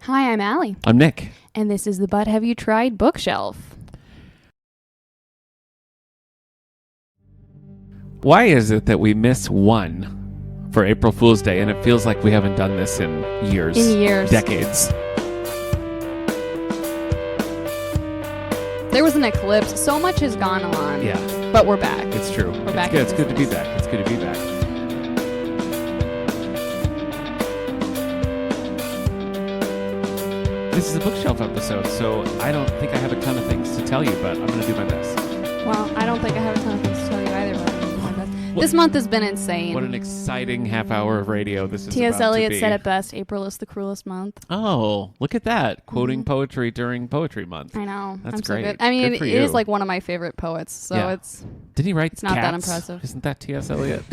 Hi, I'm Ally. I'm Nick. And this is the But Have You Tried Bookshelf. Why is it that we miss one for April Fool's Day and it feels like we haven't done this in years? Decades. There was an eclipse. So much has gone on. Yeah. But we're back. It's true. We're back. Good. It's good to be back. It's good to be back. This is a bookshelf episode, so I don't think I have a ton of things to tell you, but I'm going to do my best. Well, I don't think I have a ton of things to tell you either, but I'm going to do my best. This month has been insane. What an exciting half hour of radio this is T.S. about to Elliot be. said it best, April is the cruelest month. Oh, look at that. Quoting poetry during Poetry Month. I know. That's I'm great. So good. I mean, Good for it you. is like one of my favorite poets, so Yeah. Didn't he write it's not Cats? that impressive. Isn't that T.S. Eliot?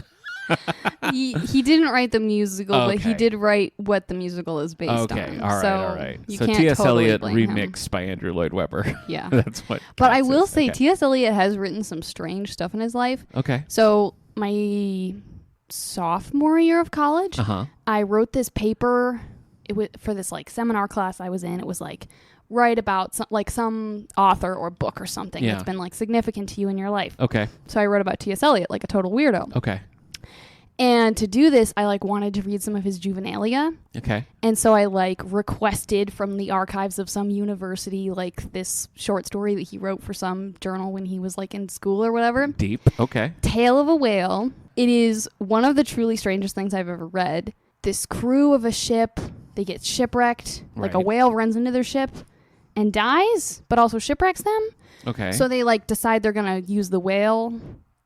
He didn't write the musical, but he did write what the musical is based on. Okay, all right. So can't T.S. totally Eliot blame him. remixed by Andrew Lloyd Webber. Yeah. That's what. But I Cats will is. say Okay. T.S. Eliot has written some strange stuff in his life. Okay. So my sophomore year of college, I wrote this paper. It was for this like seminar class I was in. It was like write about some author or book or something that's been like significant to you in your life. Okay. So I wrote about T.S. Eliot like a total weirdo. Okay. And to do this, I like wanted to read some of his juvenilia. Okay. And so I like requested from the archives of some university like this short story that he wrote for some journal when he was like in school or whatever. Deep. Okay. Tale of a Whale. It is one of the truly strangest things I've ever read. This crew of a ship, they get shipwrecked. Like a whale runs into their ship and dies, but also shipwrecks them. Okay. So they like decide they're going to use the whale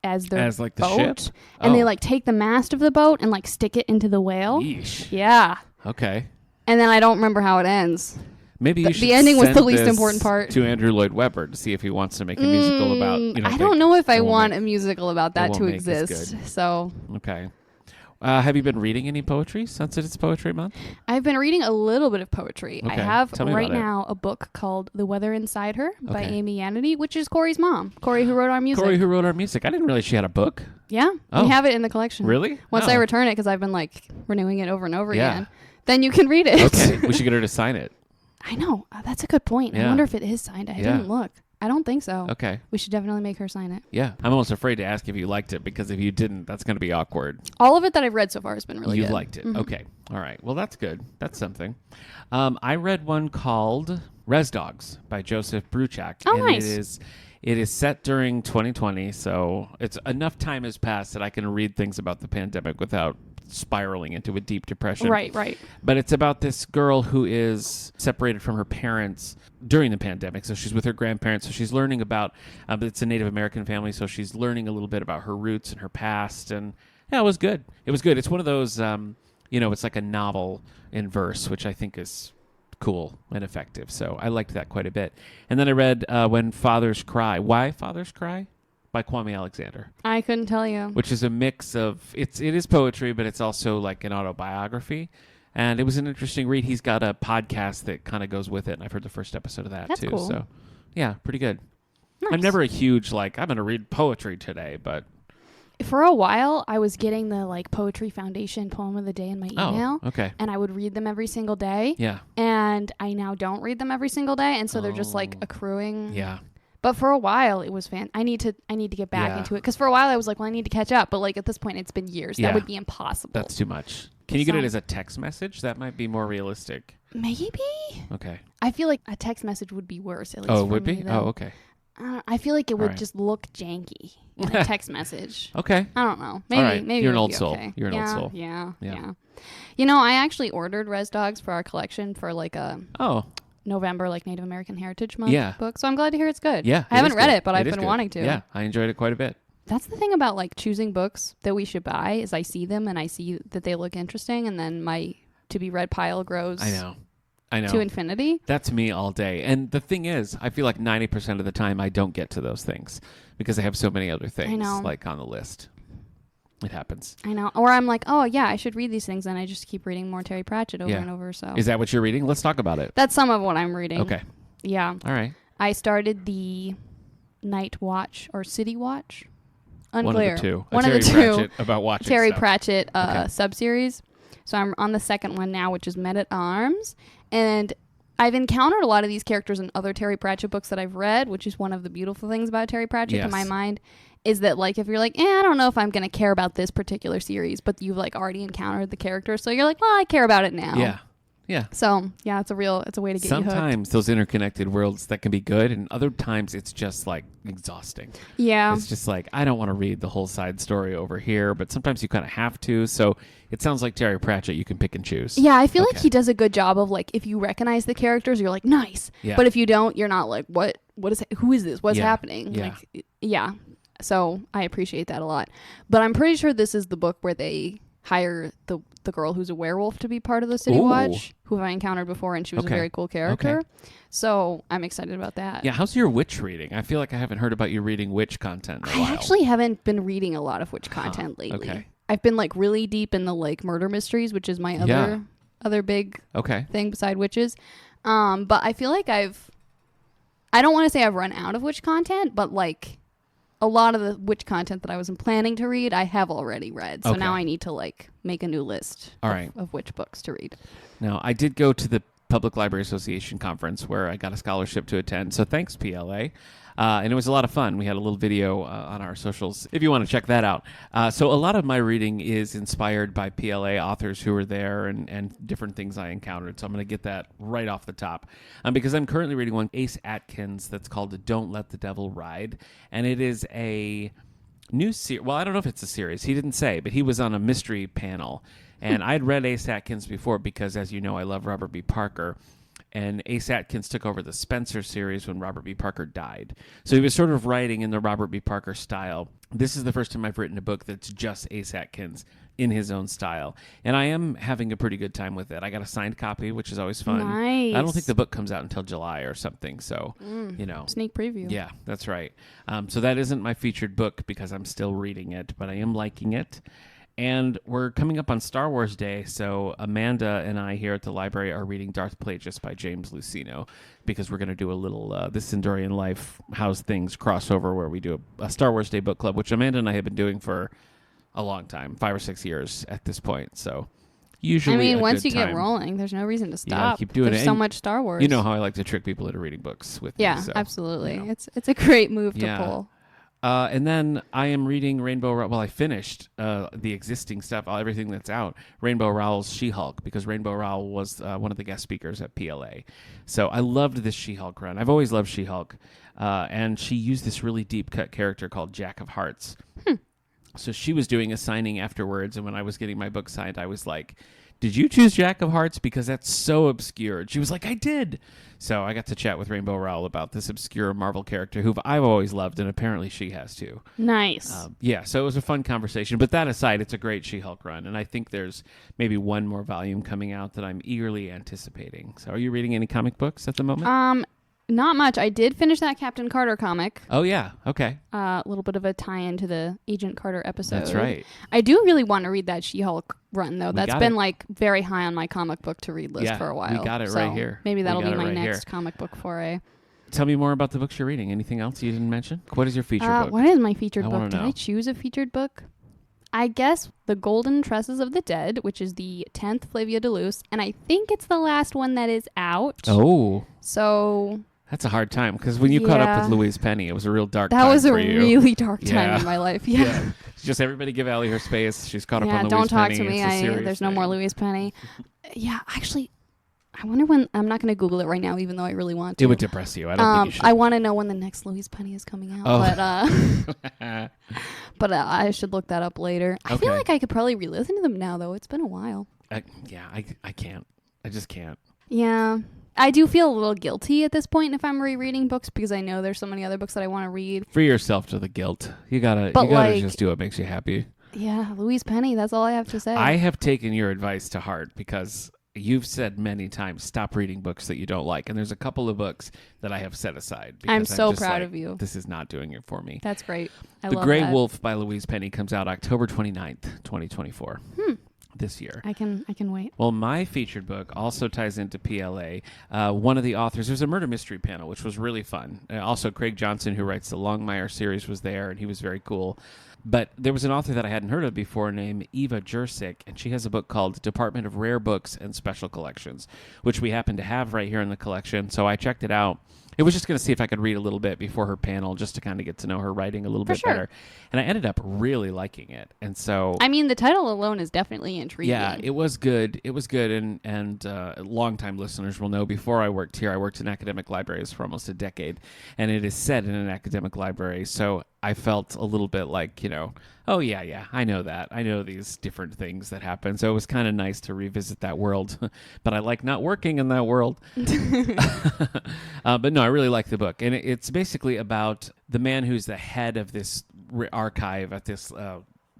as their like the boat. ship? And they like take the mast of the boat and like stick it into the whale. Yeesh. Yeah. Okay. And then I don't remember how it ends. Maybe you should the ending was send the least this important part. to Andrew Lloyd Webber to see if he wants to make a musical about. I don't know if I want a musical about that to won't make as exist. good. So Okay. Have you been reading any poetry since it's Poetry Month? I've been reading a little bit of poetry. Okay. I have Tell me right about it. now a book called The Weather Inside Her by Okay. Amy Yanity, which is Corey's mom. Corey, who wrote our music. Corey, who wrote our music. I didn't realize she had a book. Yeah. Oh. We have it in the collection. Really? Once Oh. I return it, because I've been like renewing it over and over Yeah. again, then you can read it. Okay. We should get her to sign it. I know. That's a good point. I Yeah. wonder if it is signed. I didn't look. I don't think so. Okay. We should definitely make her sign it. Yeah. I'm almost afraid to ask if you liked it because if you didn't, that's going to be awkward. All of it that I've read so far has been really good. You liked it. Mhm. Okay. All right. Well, that's good. That's something. I read one called Res Dogs by Joseph Bruchac. Oh, and nice. It is set during 2020, so it's enough time has passed that I can read things about the pandemic without spiraling into a deep depression. Right. But it's about this girl who is separated from her parents during the pandemic. So she's with her grandparents. So she's learning about, it's a Native American family. So she's learning a little bit about her roots and her past. And yeah, it was good. It was good. It's one of those, it's like a novel in verse, which I think is cool and effective. So I liked that quite a bit. And then I read When Fathers Cry. Why Fathers Cry? By Kwame Alexander. I couldn't tell you. Which is a mix of, it is poetry, but it's also like an autobiography. And it was an interesting read. He's got a podcast that kind of goes with it, and I've heard the first episode of that. That's too. cool. So, yeah, pretty good. Nice. I'm never a huge, I'm going to read poetry today, but... For a while, I was getting the Poetry Foundation poem of the day in my email. Oh, okay. And I would read them every single day. Yeah. And I now don't read them every single day, and so they're just accruing. Yeah. But for a while, it was I need to get back into it, because for a while I was like, well, I need to catch up. But at this point, it's been years. Yeah. That would be impossible. That's too much. Can you get it as a text message? That might be more realistic. Maybe. Okay. I feel like a text message would be worse. At least Oh, it for would me, be? though. Oh, okay. I feel like it would right. just look janky in a text message. Okay. I don't know. Maybe. All right. Maybe You're it an would old be soul. okay. You're an old soul. Yeah. I actually ordered Res Dogs for our collection for a November Native American Heritage Month book. So I'm glad to hear it's good. Yeah. I haven't read good. it, but I've been wanting to. Yeah, I enjoyed it quite a bit. That's the thing about choosing books that we should buy is I see them and I see that they look interesting, and then my to be read pile grows. I know. To infinity. That's me all day. And the thing is, I feel like 90% of the time I don't get to those things because I have so many other things on the list. It happens. I know. Or I'm like, oh, yeah, I should read these things, and I just keep reading more Terry Pratchett over and over. So is that what you're reading? Let's talk about it. That's some of what I'm reading. Okay. Yeah. All right. I started the Night Watch or City Watch. Unclear. One of the two. One of the two. Pratchett about watching Terry stuff. Pratchett sub-series. So I'm on the second one now, which is Men at Arms. And I've encountered a lot of these characters in other Terry Pratchett books that I've read, which is one of the beautiful things about Terry Pratchett to my mind, is that like if you're like, I don't know if I'm going to care about this particular series, but you've like already encountered the character, so you're like, well, I care about it now. Yeah. Yeah. So, yeah, it's a way to get you hooked. Sometimes those interconnected worlds that can be good, and other times it's just like exhausting. Yeah. It's just like, I don't want to read the whole side story over here, but sometimes you kind of have to. So it sounds like Terry Pratchett, you can pick and choose. Yeah, I feel like he does a good job of like, if you recognize the characters, you're like, nice. Yeah. But if you don't, you're not like, who is this? What's happening? Yeah. Like, yeah. So I appreciate that a lot. But I'm pretty sure this is the book where they hire the girl who's a werewolf to be part of the City Watch, who I encountered before, and she was a very cool character. Okay. So I'm excited about that. Yeah, how's your witch reading? I feel like I haven't heard about you reading witch content in a while. I actually haven't been reading a lot of witch content lately. Okay. I've been like really deep in the like murder mysteries, which is my other big thing beside witches. But I feel like I don't want to say I've run out of witch content, but like a lot of the witch content that I wasn't planning to read, I have already read. So now I need to like make a new list of witch books to read. Now, I did go to the Public Library Association conference where I got a scholarship to attend. So thanks, PLA. And it was a lot of fun. We had a little video on our socials if you want to check that out. So a lot of my reading is inspired by PLA authors who were there and different things I encountered. So I'm going to get that right off the top. Because I'm currently reading one, Ace Atkins, that's called Don't Let the Devil Ride. And it is a new series. Well, I don't know if it's a series. He didn't say, but he was on a mystery panel. And I'd read Ace Atkins before because, as you know, I love Robert B. Parker. And Ace Atkins took over the Spencer series when Robert B. Parker died. So he was sort of writing in the Robert B. Parker style. This is the first time I've written a book that's just Ace Atkins in his own style. And I am having a pretty good time with it. I got a signed copy, which is always fun. Nice. I don't think the book comes out until July or something. So, Sneak preview. Yeah, that's right. So that isn't my featured book because I'm still reading it, but I am liking it. And we're coming up on Star Wars Day, so Amanda and I here at the library are reading Darth Plagueis by James Luceno because we're going to do a little This Sindorian Life, How's Things crossover where we do a Star Wars Day book club, which Amanda and I have been doing for a long time, 5 or 6 years at this point. So usually once you get rolling, there's no reason to stop. Keep doing there's it. so much Star Wars. You know how I like to trick people into reading books with me. So, absolutely. It's a great move to pull. And then I am reading I finished the existing stuff, everything that's out, Rainbow Rowell's She-Hulk, because Rainbow Rowell was one of the guest speakers at PLA. So I loved this She-Hulk run. I've always loved She-Hulk. And she used this really deep-cut character called Jack of Hearts. So she was doing a signing afterwards, and when I was getting my book signed, I was like, did you choose Jack of Hearts? Because that's so obscure. And she was like, I did. So I got to chat with Rainbow Rowell about this obscure Marvel character who I've always loved, and apparently she has too. Nice. So it was a fun conversation. But that aside, it's a great She-Hulk run, and I think there's maybe one more volume coming out that I'm eagerly anticipating. So are you reading any comic books at the moment? Not much. I did finish that Captain Carter comic. Oh, yeah. Okay. A little bit of a tie-in to the Agent Carter episode. That's right. I do really want to read that She-Hulk run, though. That's been like very high on my comic book to read list for a while. We got it right here. Maybe that'll be my next comic book foray. Tell me more about the books you're reading. Anything else you didn't mention? What is your featured book? What is my featured book? Did I choose a featured book? I guess The Golden Tresses of the Dead, which is the 10th Flavia de Luce, and I think it's the last one that is out. Oh. So that's a hard time because when you caught up with Louise Penny, it was a real dark time. That was a really dark time in my life. Yeah. Just everybody give Allie her space. She's caught up on Louise Penny. Don't talk to me. There's no more Louise Penny. Yeah, actually, I wonder when. I'm not going to Google it right now, even though I really want to. It would depress you. I don't think you should. I want to know when the next Louise Penny is coming out. But I should look that up later. I feel like I could probably re-listen to them now, though. It's been a while. I can't. I just can't. Yeah. I do feel a little guilty at this point if I'm rereading books because I know there's so many other books that I want to read. Free yourself to the guilt. You gotta just do what makes you happy. Yeah, Louise Penny, that's all I have to say. I have taken your advice to heart because you've said many times, stop reading books that you don't like. And there's a couple of books that I have set aside. I'm so proud of you. This is not doing it for me. That's great. I The love Grey that. Wolf by Louise Penny comes out October 29th, 2024. This year. I can wait. Well, my featured book also ties into PLA. One of the authors, there's a murder mystery panel, which was really fun. Also, Craig Johnson, who writes the Longmire series, was there, and he was very cool. But there was an author that I hadn't heard of before named Eva Jursic, and she has a book called Department of Rare Books and Special Collections, which we happen to have right here in the collection. So I checked it out. It was just going to see if I could read a little bit before her panel, just to kind of get to know her writing a little bit better. And I ended up really liking it. And so, I mean, the title alone is definitely intriguing. Yeah, it was good. It was good. And longtime listeners will know, before I worked here, I worked in academic libraries for almost a decade. And it is set in an academic library. So I felt a little bit like, oh, yeah, I know that. I know these different things that happen. So it was kind of nice to revisit that world. But I like not working in that world. But no, I really like the book. And it's basically about the man who's the head of this archive at this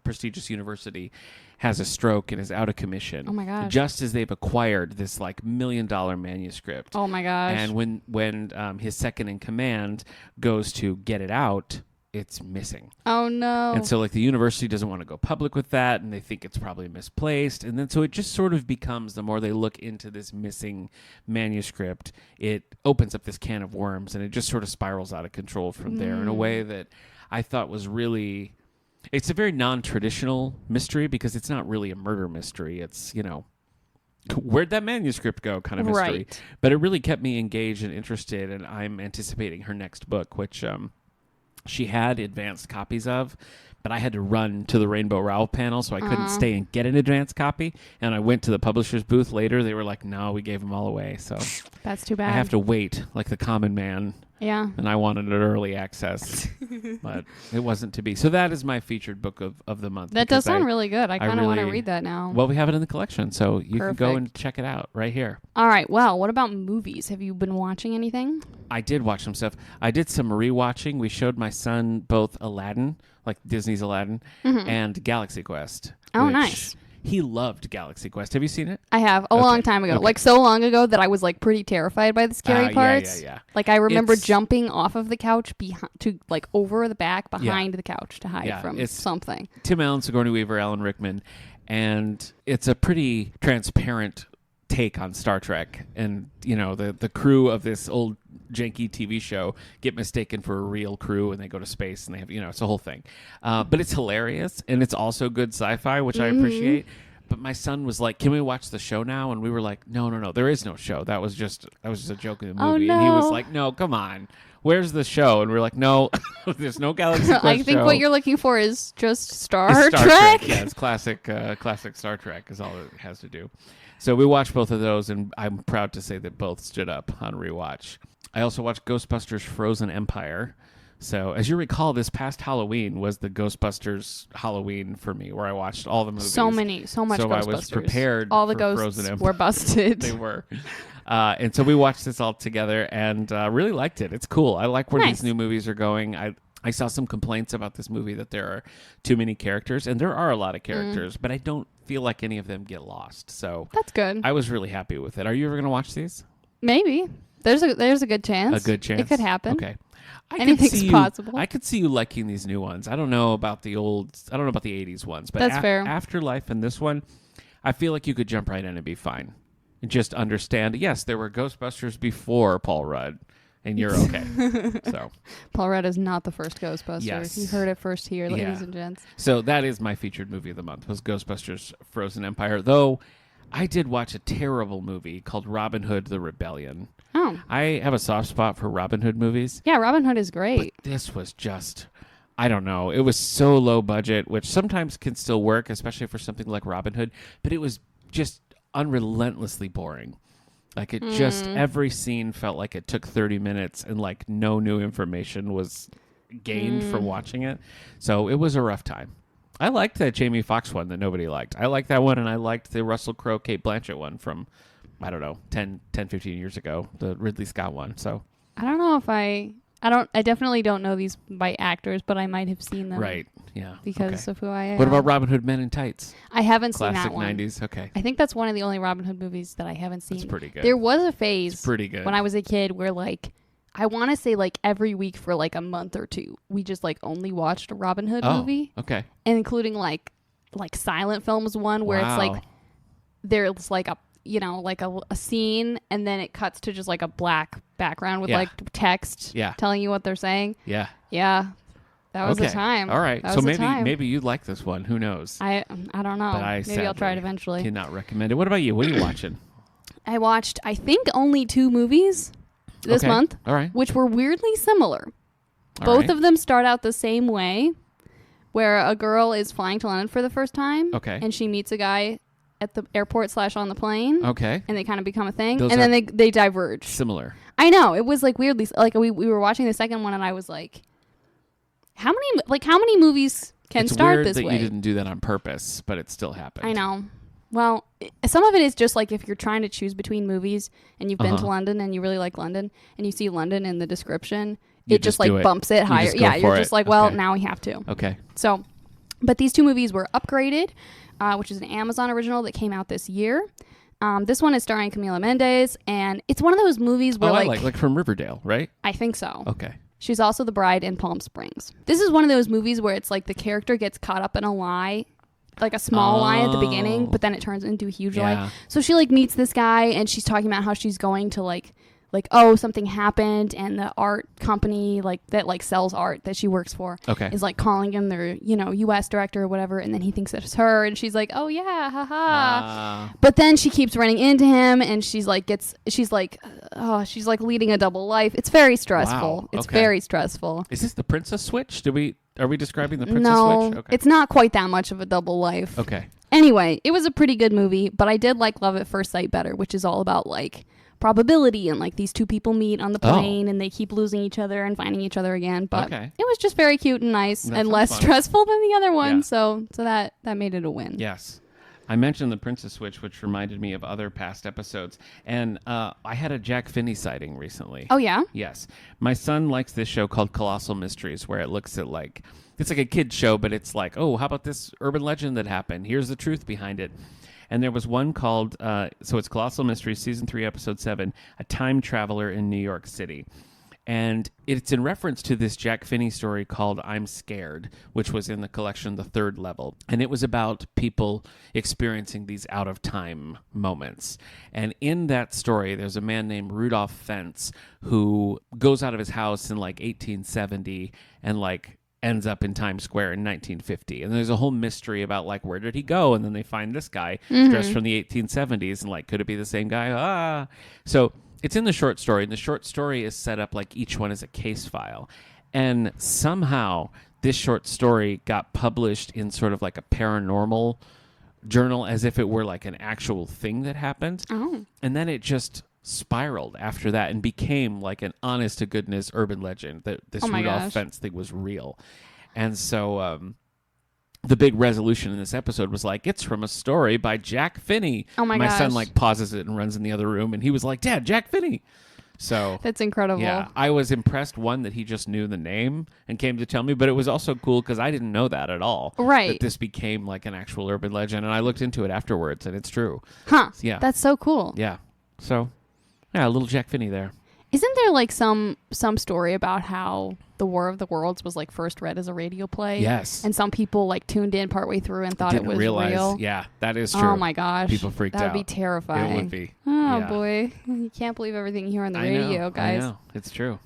prestigious university has a stroke and is out of commission. Oh, my gosh. Just as they've acquired this $1 million manuscript. Oh, my gosh. And when his second in command goes to get it out, it's missing. Oh, no. And so the university doesn't want to go public with that, and they think it's probably misplaced. And then so it just sort of becomes, the more they look into this missing manuscript, it opens up this can of worms, and it just sort of spirals out of control from there in a way that I thought was really... It's a very non-traditional mystery, because it's not really a murder mystery. It's, where'd that manuscript go kind of mystery. Right. But it really kept me engaged and interested, and I'm anticipating her next book, which... she had advanced copies of, but I had to run to the Rainbow Rowell panel, so I couldn't stay and get an advanced copy. And I went to the publisher's booth later. They were like, no, we gave them all away. So that's too bad. I have to wait like the common man. Yeah. And I wanted an early access, but it wasn't to be. So that is my featured book of the month. That does sound really good. I kind of want to read that now. Well, we have it in the collection, so you can go and check it out right here. All right. Well, what about movies? Have you been watching anything? I did watch some stuff. I did some rewatching. We showed my son both Aladdin, like Disney's Aladdin, and Galaxy Quest. Oh, nice. He loved Galaxy Quest. Have you seen it? I have, a long time ago. Okay. Like, so long ago that I was, pretty terrified by the scary parts. Yeah. Like, I remember jumping off of the couch over the back behind the couch to hide from something. Tim Allen, Sigourney Weaver, Alan Rickman, and it's a pretty transparent take on Star Trek. And, the crew of this old janky TV show get mistaken for a real crew, and they go to space, and they have, it's a whole thing. But it's hilarious, and it's also good sci-fi, which I appreciate. But my son was like, can we watch the show now? And we were like, no, there is no show. That was just a joke in the movie. Oh, no. And he was like, no, come on. Where's the show? And we were like, no, there's no Galaxy Quest I think show. What you're looking for is just Star Trek. Yeah, it's classic Star Trek is all it has to do. So we watched both of those, and I'm proud to say that both stood up on rewatch. I also watched Ghostbusters Frozen Empire. So, as you recall, this past Halloween was the Ghostbusters Halloween for me, where I watched all the movies. So much Ghostbusters. So I was prepared all the for ghosts Frozen Empire. were busted. They were. And so we watched this all together, and really liked it. It's cool. I like where these new movies are going. I saw some complaints about this movie that there are too many characters, and there are a lot of characters, but I don't feel like any of them get lost. So that's good. I was really happy with it. Are you ever going to watch these? Maybe. There's a good chance. A good chance? It could happen. Okay. Anything's possible. I could see you liking these new ones. I don't know about the 80s ones, but that's fair. Afterlife and this one, I feel like you could jump right in and be fine. And just understand, yes, there were Ghostbusters before Paul Rudd, and you're okay. So Paul Rudd is not the first Ghostbuster. Yes. You heard it first here, ladies and gents. So that is my featured movie of the month, was Ghostbusters Frozen Empire, though I did watch a terrible movie called Robin Hood the Rebellion. Oh. I have a soft spot for Robin Hood movies. Yeah, Robin Hood is great. But this was just, I don't know. It was so low budget, which sometimes can still work, especially for something like Robin Hood. But it was just unrelentlessly boring. Like it just, every scene felt like it took 30 minutes and like no new information was gained from watching it. So it was a rough time. I liked that Jamie Foxx one that nobody liked. I liked that one, and I liked the Russell Crowe, Cate Blanchett one from, I don't know, 10, 15 years ago, the Ridley Scott one. So I don't know if I definitely don't know these by actors, but I might have seen them. Right. Yeah. Because of who I am. What about Robin Hood Men in Tights? I haven't seen that one. Classic 90s. Okay. I think that's one of the only Robin Hood movies that I haven't seen. It's pretty good. There was a phase pretty good. when I was a kid where I want to say every week for a month or two, we just only watched a Robin Hood movie. Okay. And including like silent films one where it's there's a scene and then it cuts to just a black background with text telling you what they're saying. Yeah. Yeah. That was the time. All right. That So was maybe you'd like this one. Who knows? I don't know. But maybe I'll try it eventually. Cannot recommend it. What about you? What are you watching? I watched, I think, only 2 movies this month. All right. Which were weirdly similar. Both of them start out the same way, where a girl is flying to London for the first time. Okay. And she meets a guy at the airport / on the plane. Okay. And they kind of become a thing. Those and then they diverge. Similar. I know. It was like weirdly, like we were watching the second one and I was like, how many movies can start this way? It's weird that you didn't do that on purpose, but it still happened. I know. Well, some of it is just like if you're trying to choose between movies and you've been to London and you really like London and you see London in the description, it just like bumps it higher. Yeah, you're just like, well, now we have to. Okay. So, but these 2 movies were Upgraded, which is an Amazon original that came out this year. This one is starring Camila Mendes, and it's one of those movies where I like from Riverdale, right? I think so. Okay. She's also the bride in Palm Springs. This is one of those movies where it's like the character gets caught up in a lie, like a small lie at the beginning, but then it turns into a huge lie. So she like meets this guy and she's talking about how she's going to like, oh, something happened, and the art company that sells art that she works for is like calling him their, US director or whatever, and then he thinks it's her, and she's like, oh yeah, haha. But then she keeps running into him, and she's like leading a double life. It's very stressful. Wow. It's very stressful. Is this the princess switch? Are we describing the princess switch? No, it's not quite that much of a double life. Okay. Anyway, it was a pretty good movie, but I did like Love at First Sight better, which is all about like probability and like these 2 people meet on the plane and they keep losing each other and finding each other again. But it was just very cute and nice and less stressful than the other one. Yeah. So that made it a win. Yes. I mentioned the Princess Switch, which reminded me of other past episodes. And I had a Jack Finney sighting recently. Oh, yeah? Yes. My son likes this show called Colossal Mysteries, where it looks at like, it's like a kid's show, but it's like, oh, how about this urban legend that happened? Here's the truth behind it. And there was one called, so it's Colossal Mysteries, Season 3, Episode 7, A Time Traveler in New York City. And it's in reference to this Jack Finney story called I'm Scared, which was in the collection The Third Level. And it was about people experiencing these out-of-time moments. And in that story, there's a man named Rudolph Fentz who goes out of his house in like 1870 and like ends up in Times Square in 1950. And there's a whole mystery about like, where did he go? And then they find this guy dressed from the 1870s and like, could it be the same guy? So it's in the short story, and the short story is set up like each one is a case file. And somehow this short story got published in sort of like a paranormal journal as if it were like an actual thing that happened. Oh. And then it just spiraled after that and became like an honest to goodness urban legend that this Rudolph Fentz thing was real. And so the big resolution in this episode was like, it's from a story by Jack Finney. Oh my gosh. My son like pauses it and runs in the other room, and he was like, Dad, Jack Finney. So that's incredible. Yeah, I was impressed, one, that he just knew the name and came to tell me, but it was also cool because I didn't know that at all. Right. That this became like an actual urban legend, and I looked into it afterwards, and it's true. Huh. Yeah. That's so cool. Yeah. So, yeah, a little Jack Finney there. Isn't there like some story about how the War of the Worlds was like first read as a radio play? Yes. And some people like tuned in partway through and thought it was real. Yeah, that is true. Oh my gosh. People freaked out. That would be terrifying. It would be. Oh boy. You can't believe everything you hear on the radio, guys. I know. It's true.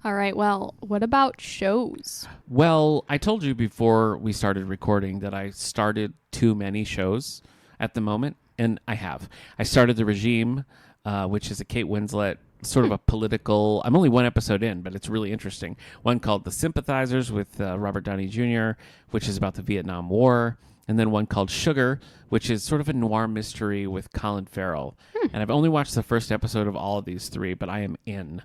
All right. Well, what about shows? Well, I told you before we started recording that I started too many shows at the moment, and I have. I started The Regime, which is a Kate Winslet sort of a political, I'm only one episode in, but it's really interesting. One called The Sympathizers with Robert Downey Jr., which is about the Vietnam War. And then one called Sugar, which is sort of a noir mystery with Colin Farrell. And I've only watched the first episode of all of these 3, but I am in.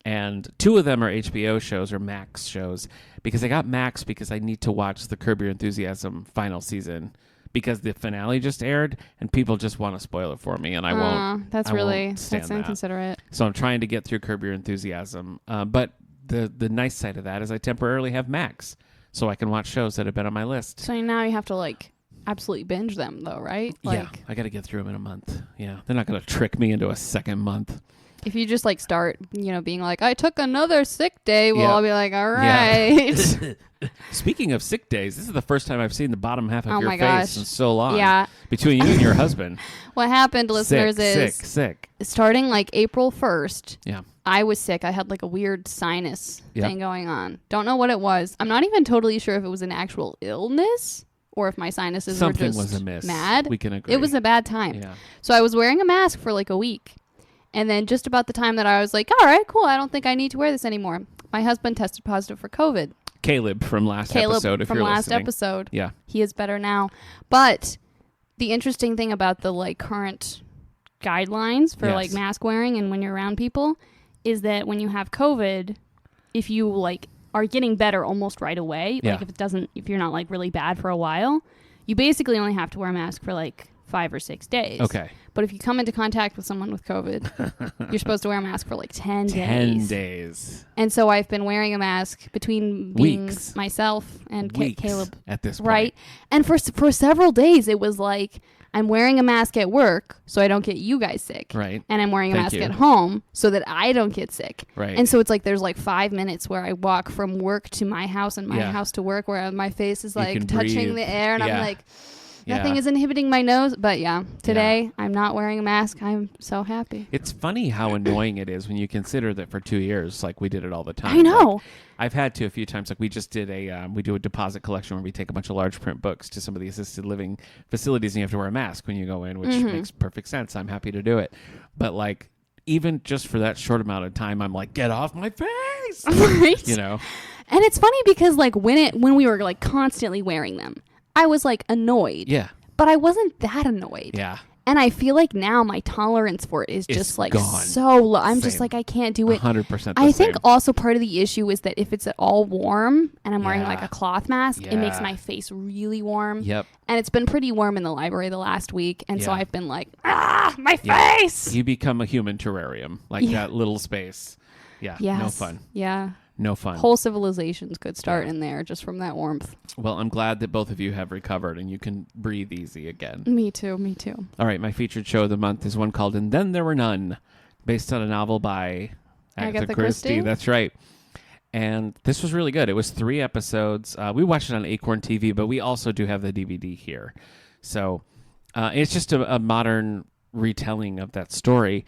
And 2 of them are HBO shows or Max shows, because I got Max because I need to watch the Curb Your Enthusiasm final season, because the finale just aired and people just want to spoil it for me, and I won't. That's inconsiderate. So I'm trying to get through Curb Your Enthusiasm. But the nice side of that is I temporarily have Max, so I can watch shows that have been on my list. So now you have to like absolutely binge them, though, right? Yeah, I got to get through them in a month. Yeah, they're not going to trick me into a second month. If you just like start, being like, I took another sick day, well, I'll be like, all right. Yeah. Speaking of sick days, this is the first time I've seen the bottom half of your face in so long. Yeah. Between you and your husband. What happened, listeners, sick. Starting like April 1st, I was sick. I had like a weird sinus thing going on. Don't know what it was. I'm not even totally sure if it was an actual illness or if my sinuses were just was amiss. mad. We can agree. It was a bad time. Yeah. So I was wearing a mask for like a week. And then just about the time that I was like, all right, cool. I don't think I need to wear this anymore. My husband tested positive for COVID. Caleb from last episode, if you're listening. Episode. Yeah. He is better now. But the interesting thing about the like current guidelines for like mask wearing and when you're around people is that when you have COVID, if you like are getting better almost right away, like if you're not like really bad for a while, you basically only have to wear a mask for like 5 or 6 days. Okay. But if you come into contact with someone with COVID, you're supposed to wear a mask for like 10 days. 10 days. And so I've been wearing a mask between being myself and Caleb at this point. Right. And for several days, it was like, I'm wearing a mask at work so I don't get you guys sick. Right. And I'm wearing a mask at home so that I don't get sick. Right. And so it's like there's like 5 minutes where I walk from work to my house and my house to work where my face is like touching the air and I'm like, nothing is inhibiting my nose. But today I'm not wearing a mask. I'm so happy. It's funny how annoying it is when you consider that for 2 years, like we did it all the time. I know. Like, I've had to a few times. Like we just did we do a deposit collection where we take a bunch of large print books to some of the assisted living facilities and you have to wear a mask when you go in, which makes perfect sense. I'm happy to do it. But like, even just for that short amount of time, I'm like, get off my face. Right. You know? And it's funny because like when we were like constantly wearing them, I was like annoyed. Yeah. But I wasn't that annoyed. Yeah. And I feel like now my tolerance for it is just like gone. so low. I'm just like, I can't do it. 100% I think also part of the issue is that if it's at all warm and I'm wearing like a cloth mask, it makes my face really warm. Yep. And it's been pretty warm in the library the last week. And so I've been like, my face. You become a human terrarium, like that little space. Yeah. Yes. No fun. Yeah. No fun. Whole civilizations could start in there just from that warmth. Well, I'm glad that both of you have recovered and you can breathe easy again. Me too. All right, my featured show of the month is one called And Then There Were None, based on a novel by Agatha Christie. That's right. And this was really good. It was 3 episodes. We watched it on Acorn TV, but we also do have the DVD here. So it's just a modern retelling of that story,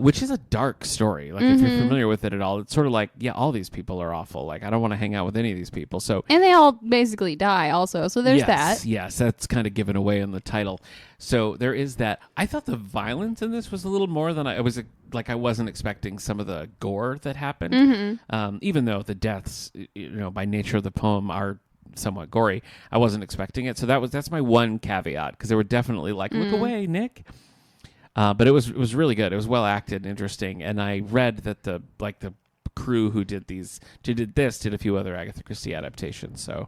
which is a dark story. Like if you're familiar with it at all, it's sort of like, all these people are awful. Like I don't want to hang out with any of these people. So and they all basically die also. So there's that. Yes, that's kind of given away in the title. So there is that. I thought the violence in this was a little more than I wasn't expecting some of the gore that happened. Even though the deaths, by nature of the poem are somewhat gory, I wasn't expecting it. So that's my one caveat, because they were definitely like, look away, Nick. But it was really good. It was well acted and interesting. And I read that the crew who did this did a few other Agatha Christie adaptations. So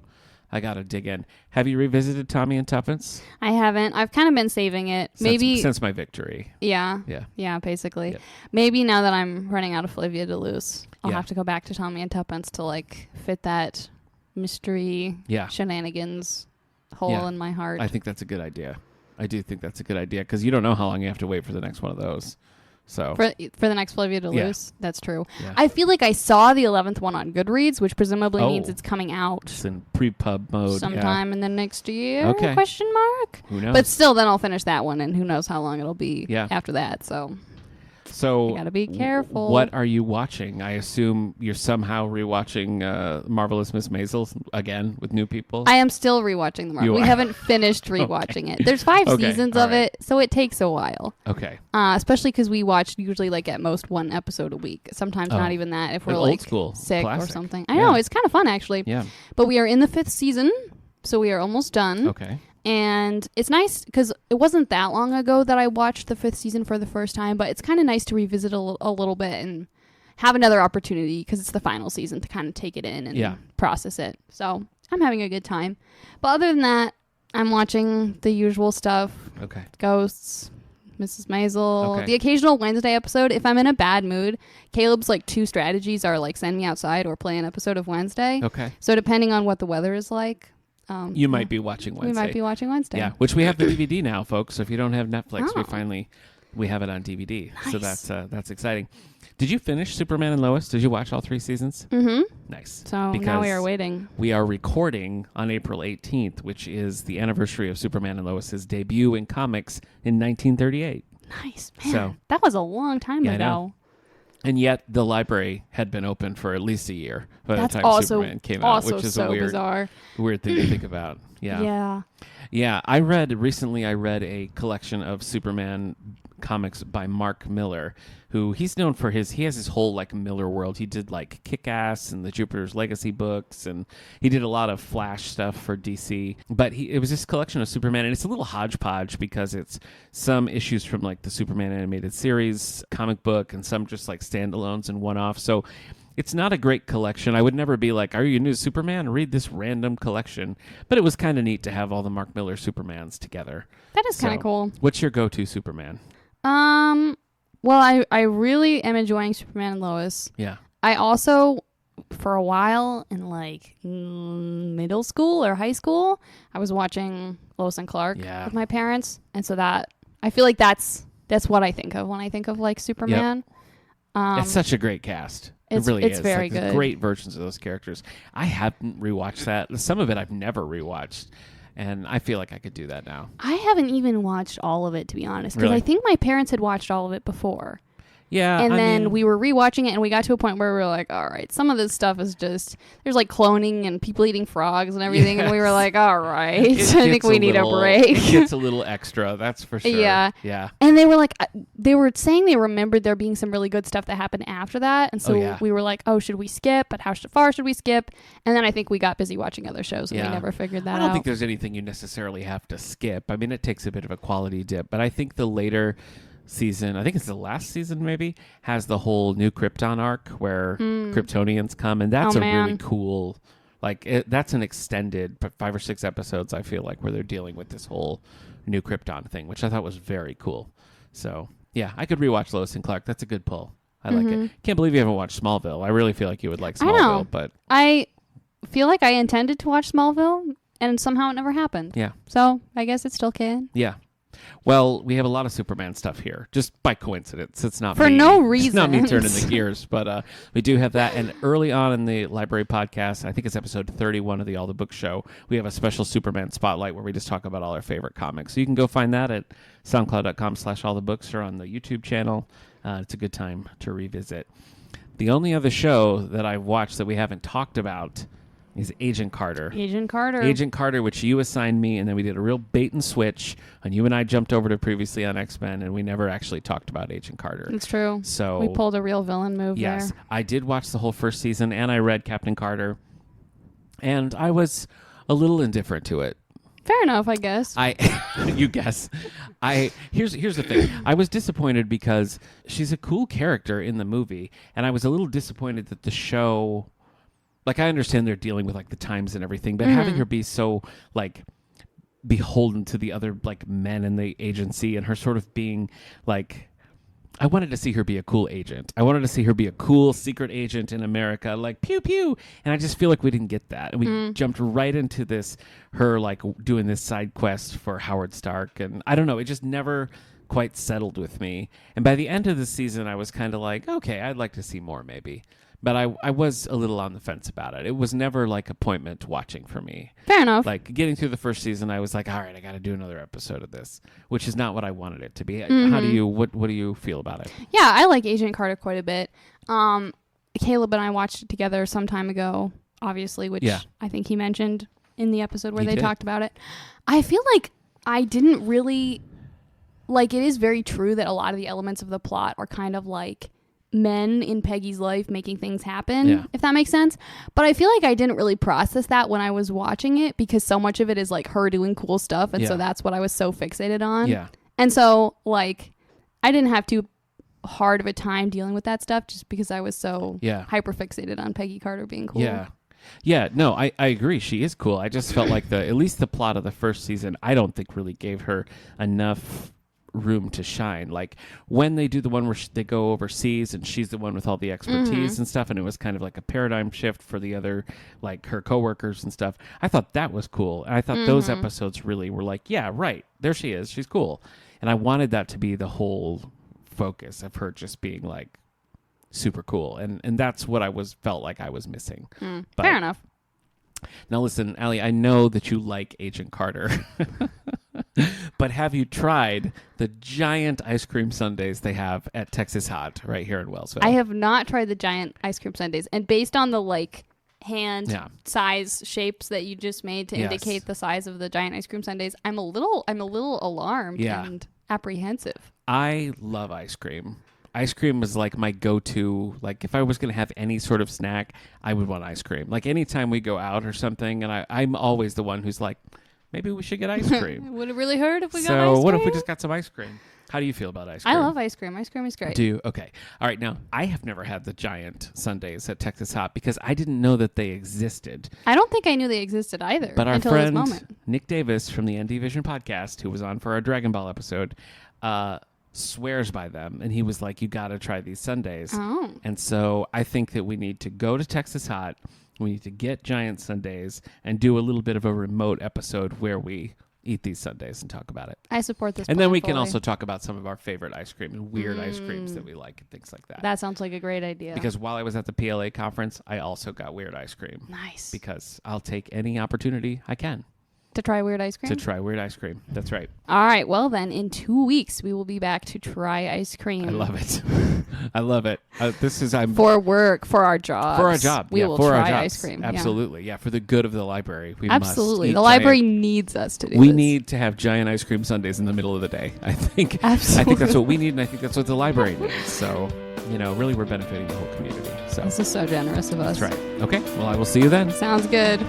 I got to dig in. Have you revisited Tommy and Tuppence? I haven't. I've kind of been saving it. Since my victory. Yeah. Basically. Yep. Maybe now that I'm running out of Flavia de Luce, I'll have to go back to Tommy and Tuppence to like fit that mystery shenanigans hole in my heart. I think that's a good idea. I do think that's a good idea, because you don't know how long you have to wait for the next one of those. So for the next Flavia de Luce, that's true. Yeah. I feel like I saw the 11th one on Goodreads, which presumably means it's coming out. It's in pre-pub mode. Sometime in the next year? Okay. Question mark? Who knows? But still, then I'll finish that one, and who knows how long it'll be after that. So you gotta be careful. What are you watching? I assume you're somehow rewatching Marvelous Miss Maisel again with new people. I am still rewatching the Marvel. We haven't finished rewatching it. There's 5 seasons of it, so it takes a while. Okay. Especially because we watch usually like at most 1 episode a week. Sometimes not even that if we're like old school sick classic. Or something. I know, it's kind of fun actually. Yeah. But we are in the 5th season, so we are almost done. Okay. And it's nice because it wasn't that long ago that I watched the 5th season for the first time, but it's kind of nice to revisit a little bit and have another opportunity, because it's the final season, to kind of take it in and process it. So I'm having a good time. But other than that, I'm watching the usual stuff. Okay. Ghosts, Mrs. Maisel, the occasional Wednesday episode. If I'm in a bad mood, Caleb's like 2 strategies are like send me outside or play an episode of Wednesday. Okay. So depending on what the weather is like, you might be watching Wednesday. We might be watching Wednesday. Yeah, which we have the DVD now, folks. So if you don't have Netflix, we have it on DVD. Nice. So that's exciting. Did you finish Superman and Lois? Did you watch all 3 seasons? Mm-hmm. Nice. So now we are waiting. We are recording on April 18th, which is the anniversary of Superman and Lois's debut in comics in 1938. Nice, man. So, that was a long time ago. And yet the library had been open for at least a year by the time Superman came out, which is so a bizarre. weird thing to think about. Yeah. Yeah. I read a collection of Superman comics by Mark Millar, who he's known for he has his whole like Miller world. He did like Kick-Ass and the Jupiter's Legacy books, and he did a lot of Flash stuff for DC. But it was this collection of Superman, and it's a little hodgepodge because it's some issues from like the Superman animated series comic book and some just like standalones and one-offs. So it's not a great collection. I would never be like, are you new to Superman? Read this random collection. But it was kind of neat to have all the Mark Millar Supermans together. That is kind of cool. What's your go-to Superman? Well, I really am enjoying Superman and Lois. Yeah. I also, for a while in like middle school or high school, I was watching Lois and Clark with my parents. And so I feel like that's what I think of when I think of like Superman. Yep. It's such a great cast. It really is. It's very good. Great versions of those characters. I haven't rewatched that. Some of it I've never rewatched. And I feel like I could do that now. I haven't even watched all of it, to be honest, because Really? I think my parents had watched all of it before. Yeah. And then we were rewatching it, and we got to a point where we were like, all right, some of this stuff is just, there's like cloning and people eating frogs and everything. Yes. And we were like, all right, I think we need a break. It gets a little extra, that's for sure. Yeah. Yeah. And they were like, they were saying they remembered there being some really good stuff that happened after that. And so we were like, oh, should we skip? But how far should we skip? And then I think we got busy watching other shows, and we never figured that out. I don't think there's anything you necessarily have to skip. I mean, it takes a bit of a quality dip, but I think the later season, I think it's the last season maybe, has the whole New Krypton arc where Kryptonians come, and that's really cool. Like that's an extended 5 or 6 episodes, I feel like, where they're dealing with this whole New Krypton thing, which I thought was very cool. So yeah, I could rewatch Lois and Clark. That's a good pull. I like it. Can't believe you haven't watched Smallville. I really feel like you would like Smallville. I know. But I feel like I intended to watch Smallville, and somehow it never happened. Yeah. So I guess it still can. Yeah. Well, we have a lot of Superman stuff here, just by coincidence. It's not for no reason. It's not me turning the gears, but we do have that. And early on in the library podcast, I think it's episode 31 of the All the Books show, we have a special Superman spotlight where we just talk about all our favorite comics. So you can go find that at soundcloud.com/allthebooks or on the YouTube channel. It's a good time to revisit. The only other show that I've watched that we haven't talked about is Agent Carter. Agent Carter, which you assigned me, and then we did a real bait and switch, and you and I jumped over to previously on X-Men, and we never actually talked about Agent Carter. It's true. So we pulled a real villain move there. Yes, I did watch the whole first season, and I read Captain Carter, and I was a little indifferent to it. Fair enough, I guess. You guess. Here's the thing. I was disappointed because she's a cool character in the movie, and I was a little disappointed that the show, like, I understand they're dealing with like the times and everything, but having her be so like beholden to the other like men in the agency, and her sort of being like, I wanted to see her be a cool agent. I wanted to see her be a cool secret agent in America, like pew pew. And I just feel like we didn't get that. And we jumped right into this, her like doing this side quest for Howard Stark. And I don't know, it just never quite settled with me. And by the end of the season, I was kind of like, okay, I'd like to see more maybe. But I was a little on the fence about it. It was never like appointment watching for me. Fair enough. Like getting through the first season, I was like, all right, I got to do another episode of this, which is not what I wanted it to be. How do you, what do you feel about it? Yeah, I like Agent Carter quite a bit. Caleb and I watched it together some time ago, obviously, which I think he mentioned in the episode where they talked about it. I feel like I didn't really, like, it is very true that a lot of the elements of the plot are kind of like men in Peggy's life making things happen, if that makes sense. But I feel like I didn't really process that when I was watching it, because so much of it is like her doing cool stuff, and so that's what I was so fixated on. And so like I didn't have too hard of a time dealing with that stuff just because I was so hyper fixated on Peggy Carter being cool. No, I agree, she is cool. I just felt like at least the plot of the first season, I don't think really gave her enough room to shine. Like when they do the one where they go overseas and she's the one with all the expertise and stuff, and it was kind of like a paradigm shift for the other, like her coworkers and stuff, I thought that was cool. And I thought those episodes really were like, yeah, right, there she is, she's cool. And I wanted that to be the whole focus of her just being like super cool, and that's what I felt like I was missing. But fair enough. Now listen, Allie, I know that you like Agent Carter. But have you tried the giant ice cream sundaes they have at Texas Hot right here in Wellsville? I have not tried the giant ice cream sundaes. And based on the hand size shapes that you just made to indicate the size of the giant ice cream sundaes, I'm a little alarmed and apprehensive. I love ice cream. Ice cream is like my go-to. Like if I was going to have any sort of snack, I would want ice cream. Like anytime we go out or something, and I'm always the one who's like, maybe we should get ice cream. Would it really hurt if we got ice cream? So what if we just got some ice cream? How do you feel about ice cream? I love ice cream. Ice cream is great. Do you? Okay. All right. Now, I have never had the giant sundaes at Texas Hot because I didn't know that they existed. I don't think I knew they existed either but our until friend, this moment. Nick Davis from the ND Vision podcast, who was on for our Dragon Ball episode, swears by them. And he was like, you got to try these sundaes. Oh. And so I think that we need to go to Texas Hot. We need to get giant sundaes and do a little bit of a remote episode where we eat these sundaes and talk about it. I support this. And then we can also talk about some of our favorite ice cream and weird ice creams that we like and things like that. That sounds like a great idea. Because while I was at the PLA conference, I also got weird ice cream. Nice. Because I'll take any opportunity I can. To try weird ice cream? To try weird ice cream. That's right. All right. Well, then, in 2 weeks, we will be back to try ice cream. I love it. I love it. For work, for our job. For our job. We will try ice cream. Absolutely. Yeah. For the good of the library. We Absolutely. Must the library needs us to do this. We need to have giant ice cream sundaes in the middle of the day. I think. Absolutely. I think that's what we need, and I think that's what the library needs. So, really, we're benefiting the whole community. So this is so generous of us. That's right. Okay. Well, I will see you then. Sounds good.